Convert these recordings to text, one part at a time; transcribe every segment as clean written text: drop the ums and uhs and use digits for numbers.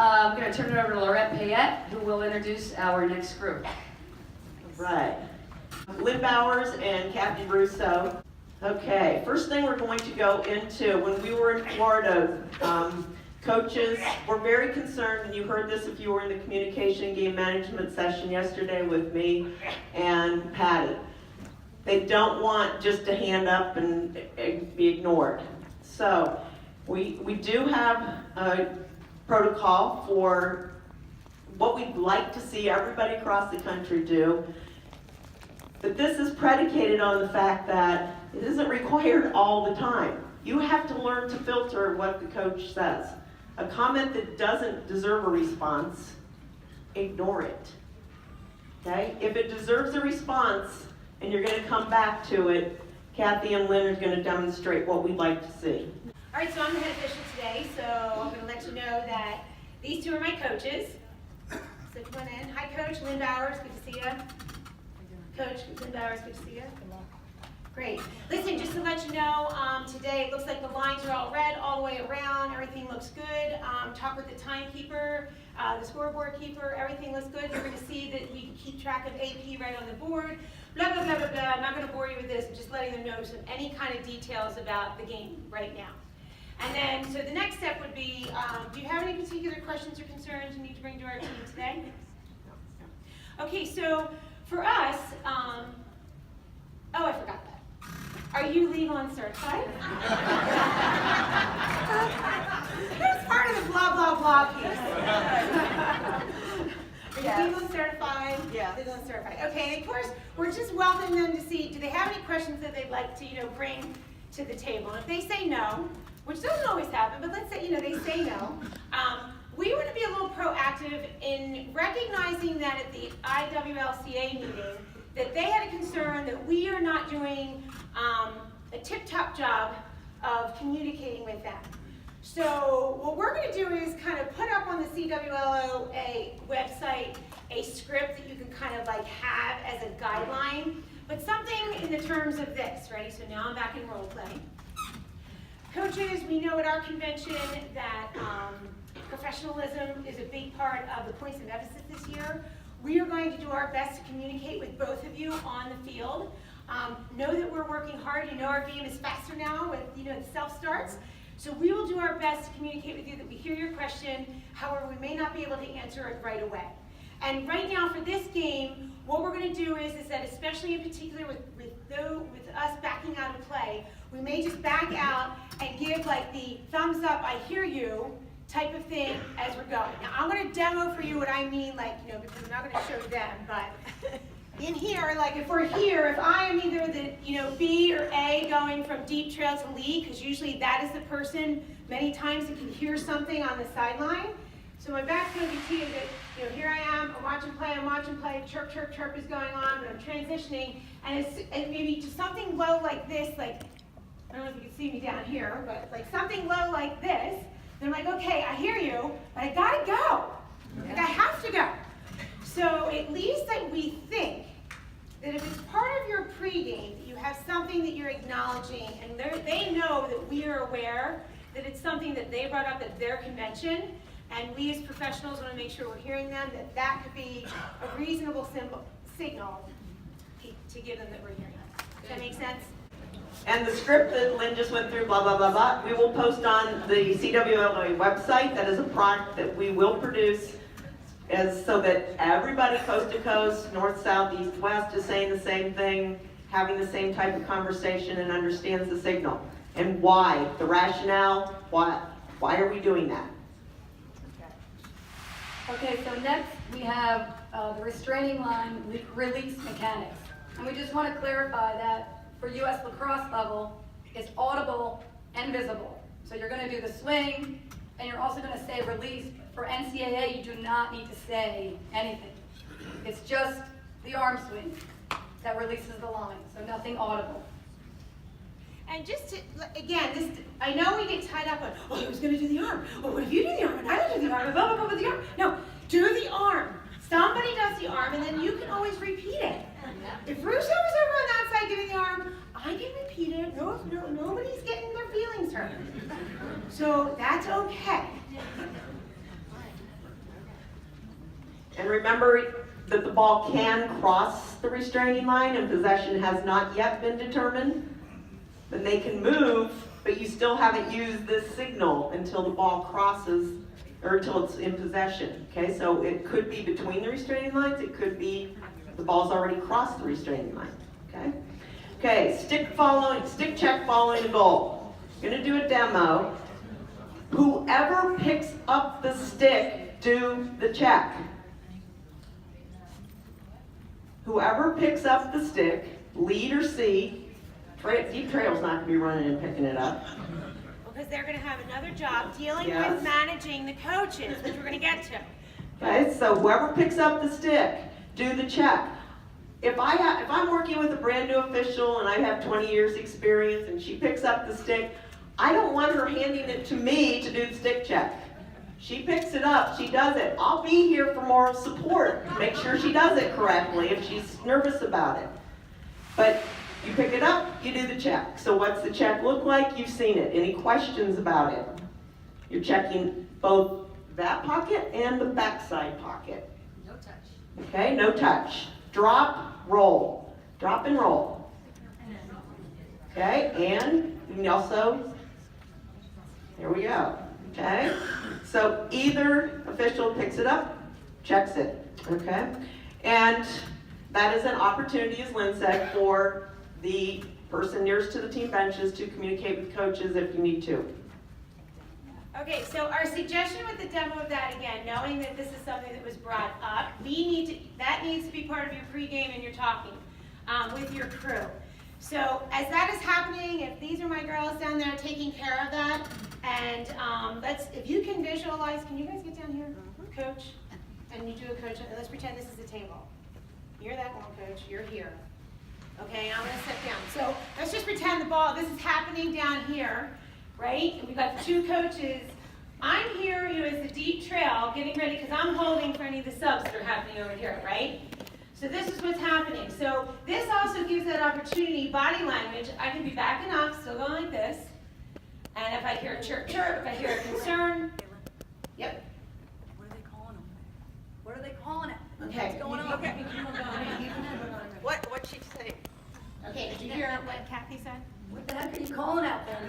I'm going to turn it over to Laurette Payette, who will introduce our next group. Right. Lynn Bowers and Kathy Russo. Okay, first thing we're going to go into, when we were in Florida, coaches were very concerned, and you heard this if you were in the communication game management session yesterday with me and Patty. They don't want just to hand up and be ignored. So we do have a protocol for what we'd like to see everybody across the country do. But this is predicated on the fact that it isn't required all the time. You have to learn to filter what the coach says. A comment that doesn't deserve a response, ignore it. Okay? If it deserves a response and you're going to come back to it, Kathy and Lynn are going to demonstrate what we'd like to see. All right, so I'm the head official today, so I'm going to let you know that these two are my coaches. So come on in. Hi, Coach Lynn Bowers. Good to see you. Coach Lynn Bowers, good to see you. Great. Listen, just to let you know, today it looks like the lines are all red all the way around. Everything looks good. Talk with the timekeeper, the scoreboard keeper. Everything looks good. You're going to see that we can keep track of AP right on the board. Blah, blah, blah, blah, blah. I'm not going to bore you with this. I'm just letting them know some any kind of details about the game right now. And then, so the next step would be, do you have any particular questions or concerns you need to bring to our team today? Okay, so for us, oh, I forgot that. Are you legal and certified? That's part of the blah, blah, blah piece. Are you legal and certified? Yeah. Legal and certified. Okay, and of course, we're just welcoming them to see, do they have any questions that they'd like to, bring to the table? And if they say no, which doesn't always happen, but let's say, they say no, we want to be a little proactive in recognizing that at the IWLCA meeting, that they had a concern that we are not doing a tip-top job of communicating with them. So what we're going to do is kind of put up on the CWLOA website a script that you can kind of like have as a guideline, but something in the terms of this. Ready? So now I'm back in role play. Coaches, we know at our convention that professionalism is a big part of the points of emphasis this year. We are going to do our best to communicate with both of you on the field. Know that we're working hard. You know our game is faster now with the self-starts. So we will do our best to communicate with you that we hear your question. However, we may not be able to answer it right away. And right now for this game, what we're going to do is that especially in particular with us backing out of play, we may just back out and give like the thumbs up, I hear you type of thing as we're going. Now I'm going to demo for you what I mean, because I'm not going to show them, but in here, like if we're here, if I am either the B or A going from deep trail to lead, because usually that is the person many times that can hear something on the sideline. So my back's going to be to that, here I am, I'm watching play, chirp, chirp, chirp is going on, but I'm transitioning, and it's maybe just something low like this, like, I don't know if you can see me down here, but like something low like this, then I'm like, okay, I hear you, but I gotta go. Like I have to go. So at least that we think that if it's part of your pregame, that you have something that you're acknowledging, and they know that we are aware that it's something that they brought up at their convention, and we as professionals want to make sure we're hearing them, that could be a reasonable signal to give them that we're hearing them. Does that make sense? And the script that Lynn just went through, blah, blah, blah, blah, we will post on the CWLA website. That is a product that we will produce so that everybody coast to coast, north, south, east, west is saying the same thing, having the same type of conversation and understands the signal. And why, the rationale, why are we doing that? Okay, so next we have the restraining line release mechanics. And we just want to clarify that for US lacrosse level, it's audible and visible. So you're going to do the swing, and you're also going to say release. For NCAA, you do not need to say anything. It's just the arm swing that releases the line, so nothing audible. And just to, again, I know we get tied up on, oh, who's going to do the arm? Oh, what if you do the arm and I don't do the arm? And blah, blah, blah with the arm. No, do the arm. Somebody does the arm, and then you can always repeat it. If Russo is over on that side giving the arm, I can repeat it. No, nobody's getting their feelings hurt. So that's okay. And remember that the ball can cross the restraining line and possession has not yet been determined. Then they can move, but you still haven't used this signal until the ball crosses, or until it's in possession. Okay, so it could be between the restraining lines, it could be the ball's already crossed the restraining line. Okay? Okay, stick check following the goal. I'm gonna do a demo. Whoever picks up the stick, do the check. Whoever picks up the stick, lead or see, Deep Trail's not gonna be running and picking it up. Because they're going to have another job dealing Yes. with managing the coaches, which we're going to get to. Okay, so whoever picks up the stick, do the check. If I'm working with a brand new official and I have 20 years experience and she picks up the stick, I don't want her handing it to me to do the stick check. She picks it up, she does it. I'll be here for moral support to make sure she does it correctly if she's nervous about it. But you pick it up, you do the check. So what's the check look like? You've seen it. Any questions about it? You're checking both that pocket and the backside pocket. No touch. Okay, no touch. Drop, roll. Drop and roll. Okay, and you can also, there we go. Okay, so either official picks it up, checks it. Okay, and that is an opportunity, as Lynn said, for the person nearest to the team benches to communicate with coaches if you need to. Okay, so our suggestion with the demo of that, again, knowing that this is something that was brought up, that needs to be part of your pregame and your talking with your crew. So as that is happening, if these are my girls down there taking care of that, and if you can visualize, can you guys get down here, coach? And you do a coach, and let's pretend this is a table. You're that one, coach, you're here. Okay, I'm gonna sit down. So let's just pretend this is happening down here, right? And we've got the two coaches. I'm here, as the deep trail, getting ready, because I'm holding for any of the subs that are happening over here, right? So this is what's happening. So this also gives that opportunity, body language. I can be backing up, still going like this. And if I hear a chirp, chirp, if I hear a concern, yep. What are they calling them? What are they calling it? Okay. What's going on? Okay. What'd she say? Okay, did you hear what Kathy said? What the heck are you calling out there?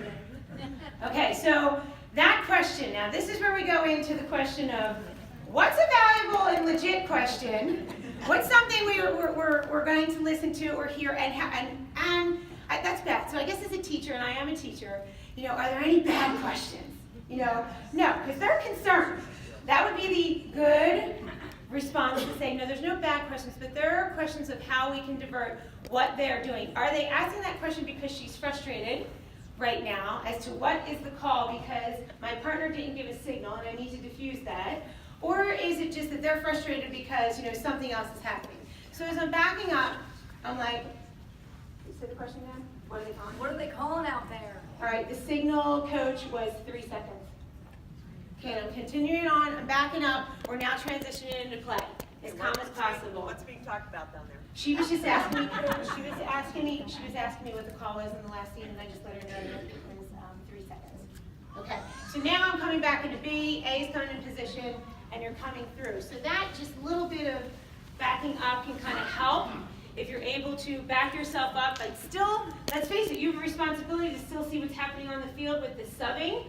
Okay, so that question, now this is where we go into the question of what's a valuable and legit question? What's something we're going to listen to or hear and that's bad. So I guess as a teacher, and I am a teacher, are there any bad questions? No, because they're concerned. That would be the good response to say, no, there's no bad questions, but there are questions of how we can divert what they're doing. Are they asking that question because she's frustrated right now as to what is the call because my partner didn't give a signal and I need to diffuse that? Or is it just that they're frustrated because, something else is happening? So as I'm backing up, I'm like, you said the question again? What are they calling? What are they calling out there? All right, the signal, coach, was 3 seconds. Okay, and I'm continuing on, I'm backing up, we're now transitioning into play, as calm as possible. What's being talked about down there? She was just asking me, what the call was in the last scene, and I just let her know that it was 3 seconds. Okay, so now I'm coming back into B, A is coming in position, and you're coming through. So that just a little bit of backing up can kind of help if you're able to back yourself up, but still, let's face it, you have a responsibility to still see what's happening on the field with the subbing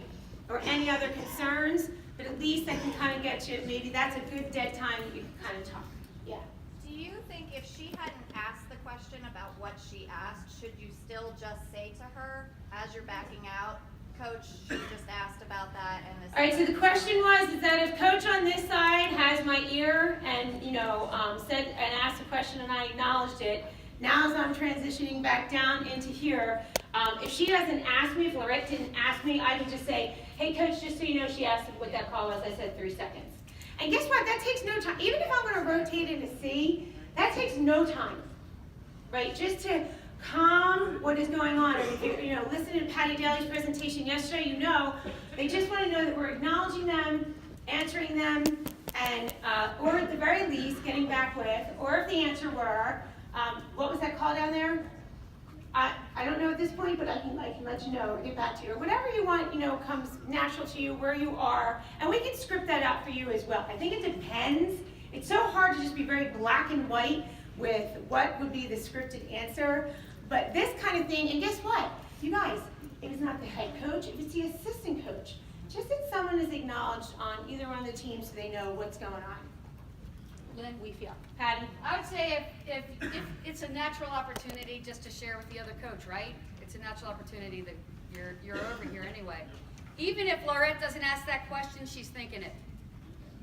or any other concerns, but at least that can kind of get you, maybe that's a good dead time that you can kind of talk. Yeah. Do you think if she hadn't asked the question about what she asked, should you still just say to her, as you're backing out, Coach, she just asked about that and this. All right, so the question was, is that if Coach on this side has my ear and, said and asked a question and I acknowledged it, now as I'm transitioning back down into here, if she doesn't ask me, if Lorette didn't ask me, I can just say, hey Coach, just so you know, she asked what that call was, I said 3 seconds. And guess what, that takes no time. Even if I'm gonna rotate into C, that takes no time, right? Just to calm what is going on. And if you listen to Patty Daly's presentation yesterday, they just want to know that we're acknowledging them, answering them, and or at the very least getting back with, or if the answer were, what was that call down there? I don't know at this point, but I can let you know or get back to you. Or whatever you want, comes natural to you, where you are. And we can script that out for you as well. I think it depends It's so hard to just be very black and white with what would be the scripted answer. But this kind of thing, and guess what? You guys, if it's not the head coach, if it's the assistant coach, just that someone is acknowledged on either one of the teams so they know what's going on. Lynn, we feel. Patty? I would say if it's a natural opportunity just to share with the other coach, right? It's a natural opportunity that you're over here anyway. Even if Laurette doesn't ask that question, she's thinking it.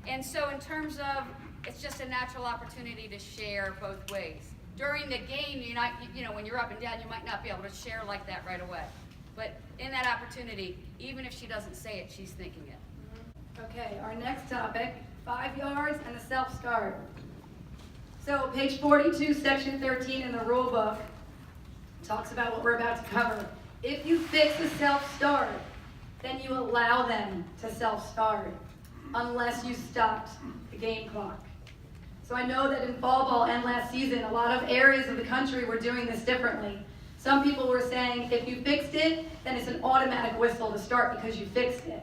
And so in terms of, it's just a natural opportunity to share both ways. During the game, when you're up and down, you might not be able to share like that right away. But in that opportunity, even if she doesn't say it, she's thinking it. Okay, our next topic, 5 yards and the self-start. So page 42, section 13 in the rule book talks about what we're about to cover. If you fix the self-start, then you allow them to self-start unless you stopped the game clock. So I know that in fall ball and last season, a lot of areas of the country were doing this differently. Some people were saying if you fixed it, then it's an automatic whistle to start because you fixed it.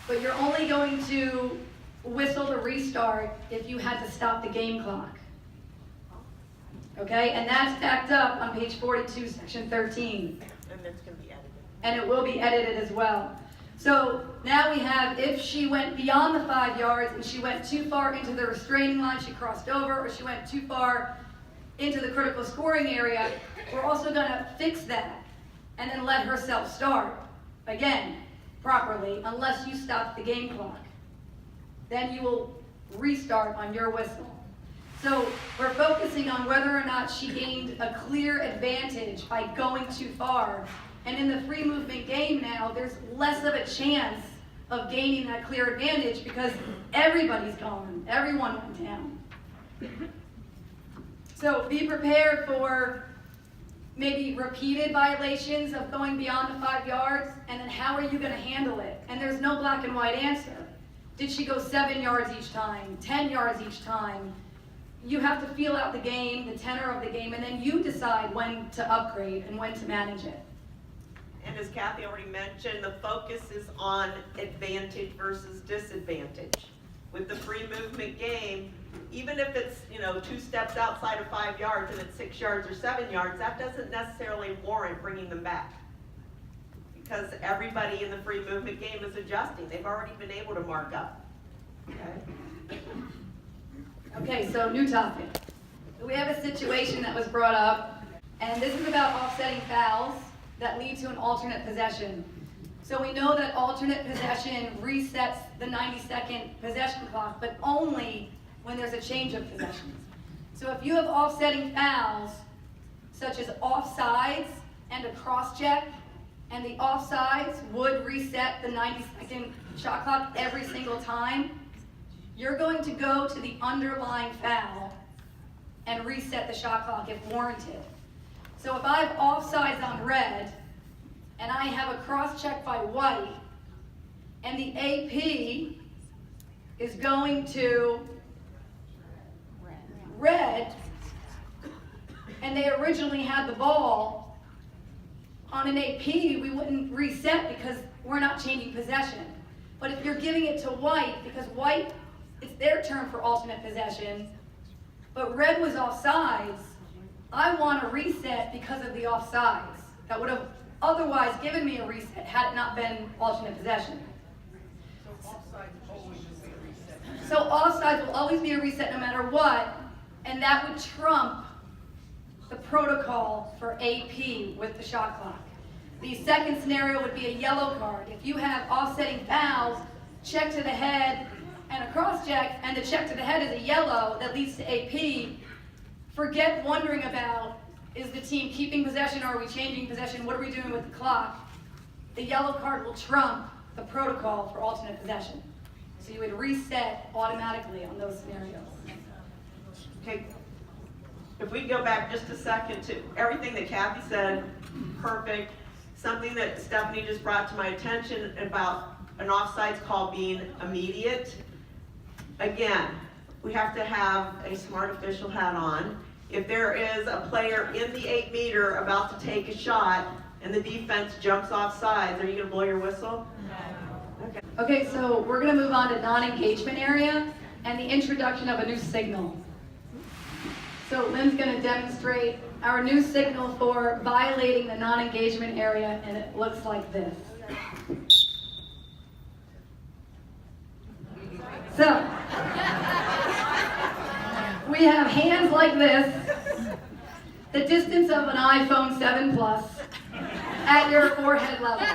But you're only going to whistle the restart if you had to stop the game clock. Okay, and that's backed up on page 42, section 13. And that's going to be edited. And it will be edited as well. So now we have if she went beyond the 5 yards and she went too far into the restraining line, she crossed over, or she went too far into the critical scoring area, we're also going to fix that and then let herself start again properly unless you stop the game clock. Then you will restart on your whistle. So we're focusing on whether or not she gained a clear advantage by going too far. And in the free movement game now, there's less of a chance of gaining that clear advantage because everybody's gone. Everyone went down. So be prepared for maybe repeated violations of going beyond the 5 yards, and then how are you going to handle it? And there's no black and white answer. Did she go 7 yards each time, 10 yards each time? You have to feel out the game, the tenor of the game, and then you decide when to upgrade and when to manage it. And as Kathy already mentioned, the focus is on advantage versus disadvantage. With the free movement game, even if it's 2 steps outside of 5 yards and it's 6 yards or 7 yards, that doesn't necessarily warrant bringing them back. Because everybody in the free movement game is adjusting. They've already been able to mark up. Okay? Okay, so new topic. We have a situation that was brought up, and this is about offsetting fouls that lead to an alternate possession. So we know that alternate possession resets the 90-second possession clock, but only when there's a change of possessions. So if you have offsetting fouls, such as offsides and a cross-check, and the offsides would reset the 90-second shot clock every single time, you're going to go to the underlying foul and reset the shot clock if warranted. So if I have offsides on red, and I have a cross-check by white, and the AP is going to red, and they originally had the ball, on an AP, we wouldn't reset because we're not changing possession. But if you're giving it to white, because white, it's their turn for alternate possession, but red was offsides, I want to reset because of the offsides. That would have otherwise given me a reset had it not been alternate possession. So offsides will always be a reset no matter what, and that would trump the protocol for AP with the shot clock. The second scenario would be a yellow card. If you have offsetting fouls, check to the head and a cross check, and the check to the head is a yellow that leads to AP, forget wondering about, is the team keeping possession or are we changing possession? What are we doing with the clock? The yellow card will trump the protocol for alternate possession. So you would reset automatically on those scenarios. Okay. If we go back just a second to everything that Kathy said, perfect. Something that Stephanie just brought to my attention about an offsides call being immediate. Again, we have to have a smart official hat on. If there is a player in the 8 meter about to take a shot and the defense jumps off sides, are you going to blow your whistle? No. Okay. Okay, so we're going to move on to non-engagement area. and the introduction of a new signal. So Lynn's going to demonstrate our new signal for violating the non-engagement area, and it looks like this. So, we have hands like this, the distance of an iPhone 7 Plus, at your forehead level.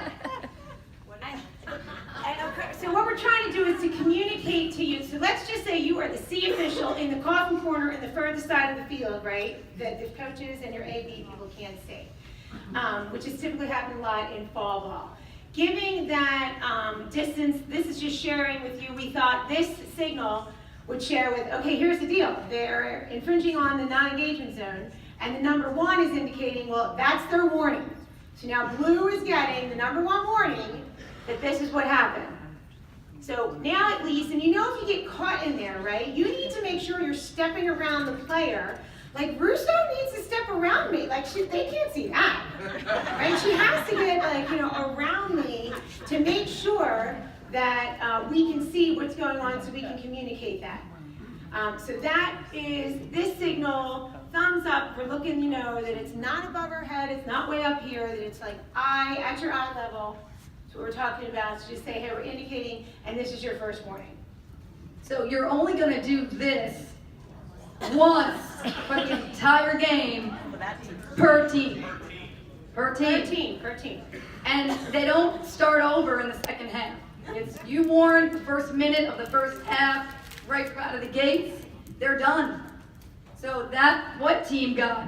So what we're trying to do is to communicate to you. So let's just say you are the C official in the coffin corner in the furthest side of the field, right? That the coaches and your AB people can't see, which has typically happened a lot in fall ball. Giving that distance, this is just sharing with you. We thought this signal would share with, okay, here's the deal. They're infringing on the non-engagement zone, and the number 1 is indicating, well, that's their warning. So now blue is getting the number 1 warning that this is what happened. So now at least, and you know if you get caught in there, right, you need to make sure you're stepping around the player. Like Russo needs to step around me, like they can't see that, right? She has to get like, around me to make sure that we can see what's going on so we can communicate that. So that is this signal, thumbs up, we're looking, that it's not above our head, it's not way up here, that it's like at your eye level. That's what we're talking about. So just say, hey, we're indicating, and this is your first warning. So you're only going to do this once for the entire game per team. Per team. Per team. And they don't start over in the second half. It's you warn the first minute of the first half, right out of the gates, they're done. So that's what team got.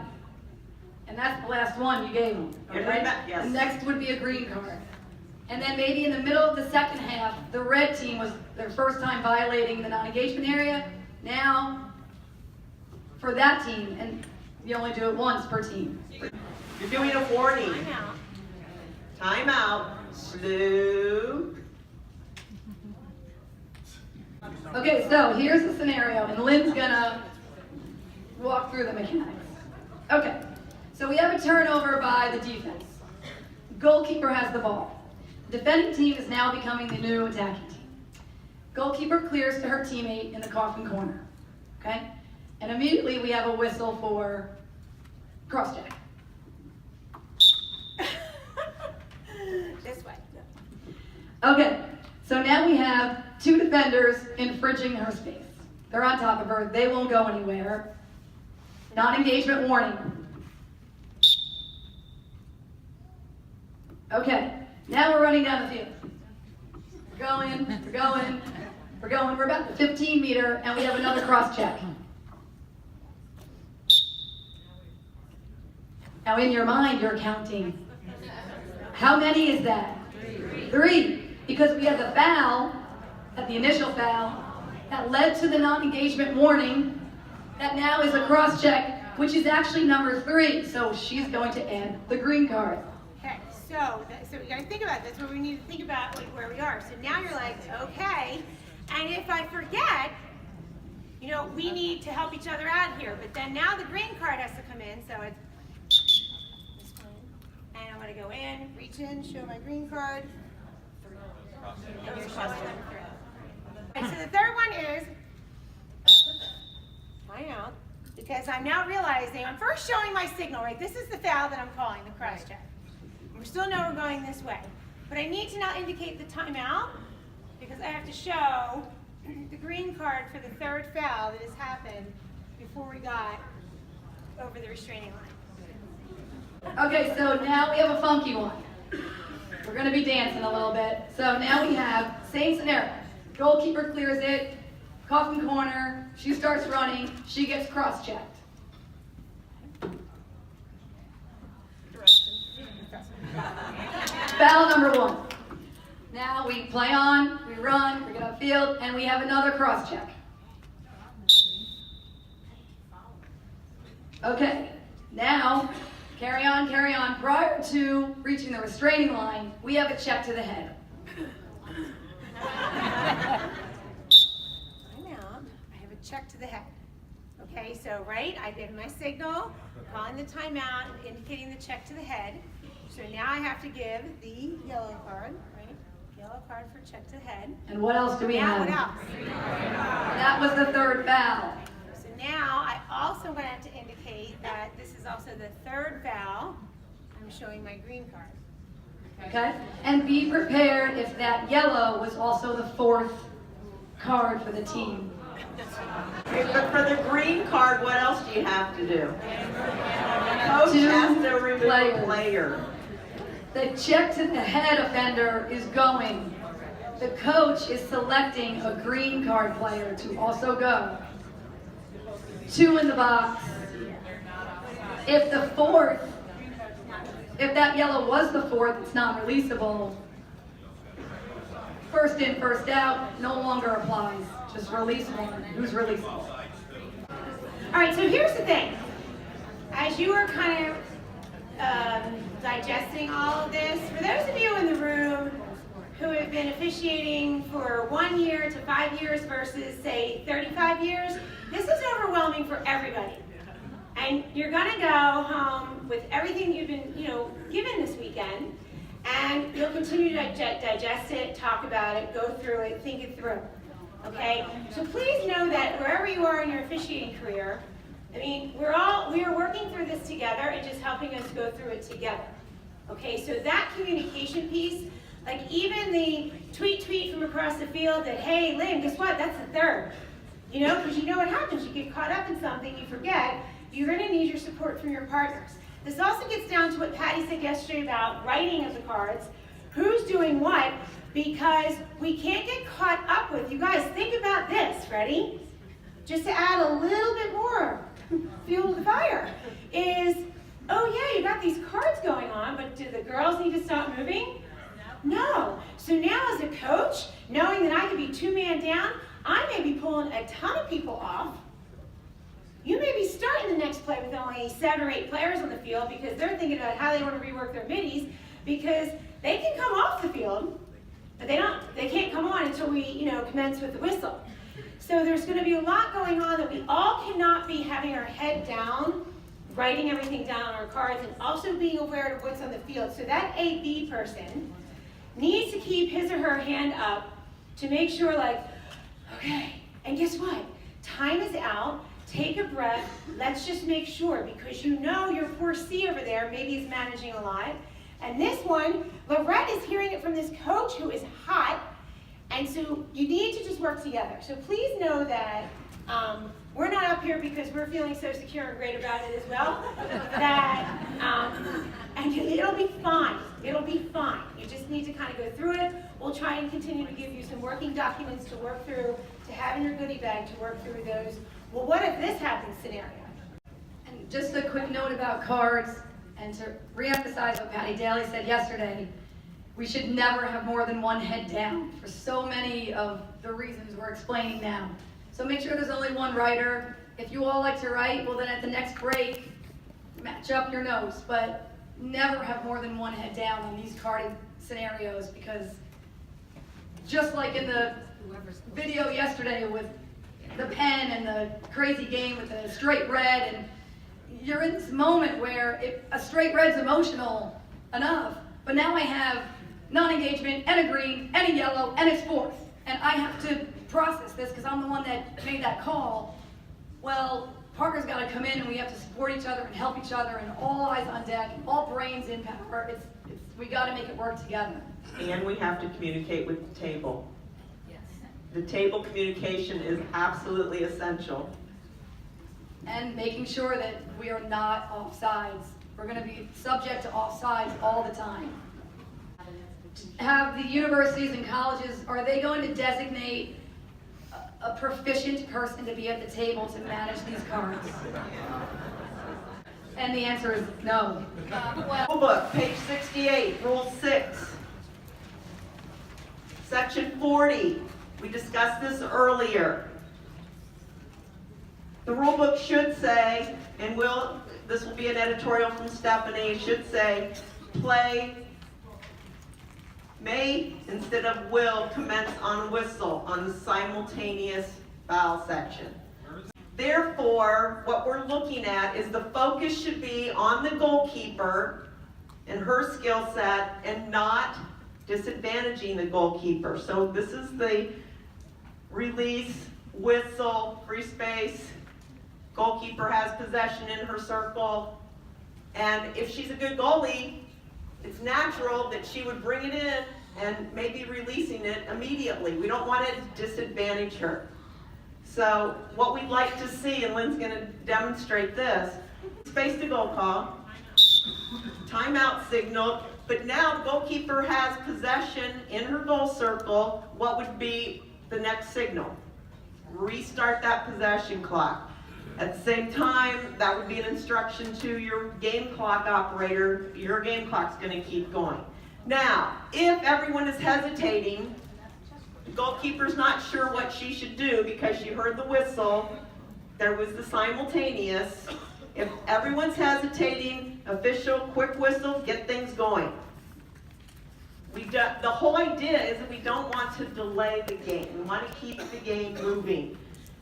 And that's the last one you gave them. Okay? Yes. The next would be a green card. And then maybe in the middle of the second half, the red team was their first time violating the non-engagement area. Now, for that team, and you only do it once per team. You're doing a warning. Time out. Time out. Slew. Okay, so here's the scenario, and Lynn's gonna walk through the mechanics. Okay, so we have a turnover by the defense. Goalkeeper has the ball. Defending team is now becoming the new attacking team. Goalkeeper clears to her teammate in the coffin corner, okay? And immediately we have a whistle for cross-check. This way. Okay, so now we have 2 defenders infringing her space. They're on top of her, they won't go anywhere. Non-engagement warning. Okay, now we're running down the field. We're going. We're about the 15 meter, and we have another cross check. Now in your mind, you're counting. How many is that? 3. Because we have the foul, the initial foul, that led to the non-engagement warning, that now is a cross check, which is actually number 3. So she's going to add the green card. Okay, so we got to think about this. Where we need to think about like where we are. So now you're like, okay, and if I forget, we need to help each other out here. But then now the green card has to come in. So it's this one, and I'm going to go in, reach in, show my green card. And you're showing number 3. Okay, so the third one is time out, because I'm now realizing I'm first showing my signal. Right, this is the foul that I'm calling, the cross check. We still know we're going this way. But I need to now indicate the timeout because I have to show the green card for the third foul that has happened before we got over the restraining line. Okay, so now we have a funky one. We're going to be dancing a little bit. So now we have same scenario. Goalkeeper clears it, coffin corner, she starts running, she gets cross-checked. Foul number 1. Now we play on, we run, we get upfield, and we have another cross-check. Okay, now carry on. Prior to reaching the restraining line, we have a check to the head. Timeout. I have a check to the head. Okay, so I did my signal, calling the timeout, indicating the check to the head. So now I have to give the yellow card, right? Yellow card for check to head. And what else do we Now, have? what else? That was the third foul. So now, I also want to indicate that this is also the third foul. I'm showing my green card. Okay? And be prepared if that yellow was also the fourth card for the team. But for the green card, what else do you have to do? Coach has to remove a player. The check to the head offender is going. The coach is selecting a green card player to also go. 2 in the box. If that yellow was the fourth, it's not releasable. First in, first out, no longer applies. Just release one. Who's releasable? All right, so here's the thing. As you are kind of digesting all of this, for those of you in the room who have been officiating for 1 year to 5 years versus, say, 35 years, this is overwhelming for everybody. And you're gonna go home with everything you've been, given this weekend, and you'll continue to digest it, talk about it, go through it, think it through. Okay? So please know that wherever you are in your officiating career, we are working through this together and just helping us go through it together. Okay, so that communication piece, like even the tweet from across the field that, hey, Lynn, guess what? That's the third. Because you know what happens. You get caught up in something, you forget. You're going to need your support from your partners. This also gets down to what Patty said yesterday about writing of the cards, who's doing what, because we can't get caught up with, you guys, think about this, ready? Just to add a little bit more fuel to the fire, is, oh yeah, you got these cards going on, but do the girls need to stop moving? No. So now as a coach, knowing that I could be 2-man down, I may be pulling a ton of people off. You may be starting the next play with only 7 or 8 players on the field because they're thinking about how they want to rework their middies, because they can come off the field, but they can't come on until we, commence with the whistle. So there's going to be a lot going on that we all cannot be having our head down, writing everything down on our cards, and also being aware of what's on the field. So that AB person needs to keep his or her hand up to make sure, okay, and guess what? Time is out. Take a breath. Let's just make sure, because your poor C over there maybe is managing a lot. And this one, Lorette is hearing it from this coach who is hot. And so you need to just work together. So please know that we're not up here because we're feeling so secure and great about it as well. And it'll be fine. It'll be fine. You just need to kind of go through it. We'll try and continue to give you some working documents to work through, to have in your goodie bag to work through those. Well, what if this happens scenario? And just a quick note about cards, and to reemphasize what Patty Daly said yesterday, we should never have more than 1 head down for so many of the reasons we're explaining now. So make sure there's only 1 writer. If you all like to write, well then at the next break, match up your notes, but never have more than 1 head down on these carding scenarios, because just like in the video yesterday with the pen and the crazy game with the straight red, and you're in this moment where a straight red's emotional enough, but now I have non-engagement and a green and a yellow and it's fourth, and I have to process this because I'm the one that made that call. Well, partners got to come in and we have to support each other and help each other, and all eyes on deck, all brains in power. We got to make it work together. And we have to communicate with the table. Yes. The table communication is absolutely essential. And making sure that we are not offsides. We're going to be subject to offsides all the time. Have the universities and colleges, are they going to designate a proficient person to be at the table to manage these cards? And the answer is no. Rule book, page 68, Rule 6. Section 40. We discussed this earlier. The rule book should say, and this will be an editorial from Stephanie, it should say, play may instead of will commence on whistle on the simultaneous foul section. Therefore, what we're looking at is the focus should be on the goalkeeper and her skill set, and not disadvantaging the goalkeeper. So this is the release, whistle, free space. Goalkeeper has possession in her circle. And if she's a good goalie, it's natural that she would bring it in and maybe releasing it immediately. We don't want to disadvantage her. So what we'd like to see, and Lynn's going to demonstrate this, space to goal call, timeout signal, but now the goalkeeper has possession in her goal circle. What would be the next signal? Restart that possession clock. At the same time, that would be an instruction to your game clock operator. Your game clock's going to keep going. Now, if everyone is hesitating, the goalkeeper's not sure what she should do because she heard the whistle, there was the simultaneous. If everyone's hesitating, official, quick whistle, get things going. The whole idea is that we don't want to delay the game. We want to keep the game moving.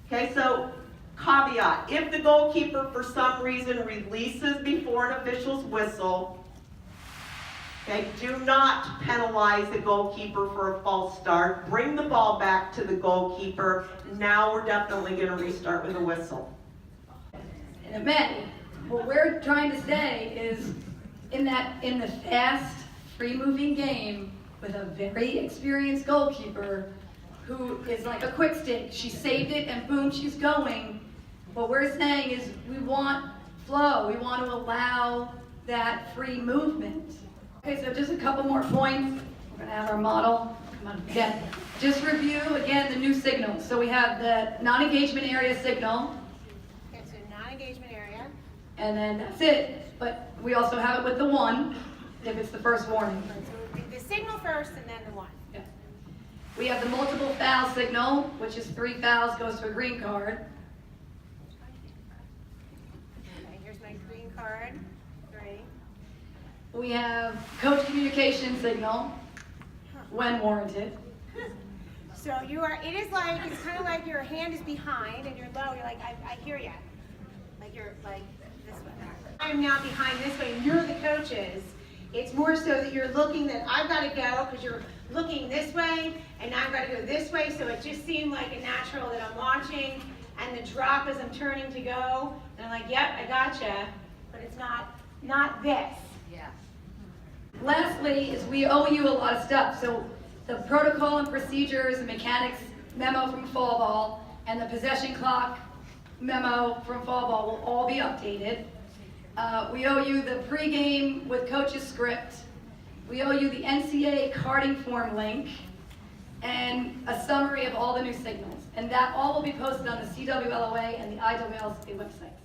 Okay, so caveat, if the goalkeeper for some reason releases before an official's whistle, okay, do not penalize the goalkeeper for a false start. Bring the ball back to the goalkeeper. Now we're definitely going to restart with a whistle. And men, what we're trying to say is in the fast, free-moving game with a very experienced goalkeeper who is like a quick stick. She saved it and boom, she's going. What we're saying is we want flow. We want to allow that free movement. Okay, so just a couple more points. We're going to have our model. Come on, again. Just review, again, the new signals. So we have the non-engagement area signal. Okay, so non-engagement area. And then that's it. But we also have it with the 1, if it's the first warning. So it would be the signal first and then the 1. Yeah. We have the multiple foul signal, which is 3 fouls goes to a green card. Okay, here's my green card. 3. We have coach communication signal, when warranted. So it's kind of like your hand is behind and you're low, you're like, I hear you. Like you're like this way. I'm now behind this way and you're the coaches. It's more so that you're looking that I've got to go because you're looking this way and now I've got to go this way. So it just seemed like a natural that I'm watching and the drop as I'm turning to go. And I'm like, yep, I gotcha. But it's not this. Yeah. Lastly, is we owe you a lot of stuff. So the protocol and procedures and mechanics memo from fall ball and the possession clock memo from fall ball will all be updated. We owe you the pregame with coach's script. We owe you the NCAA carding form link and a summary of all the new signals. And that all will be posted on the CWLOA and the IWLC websites.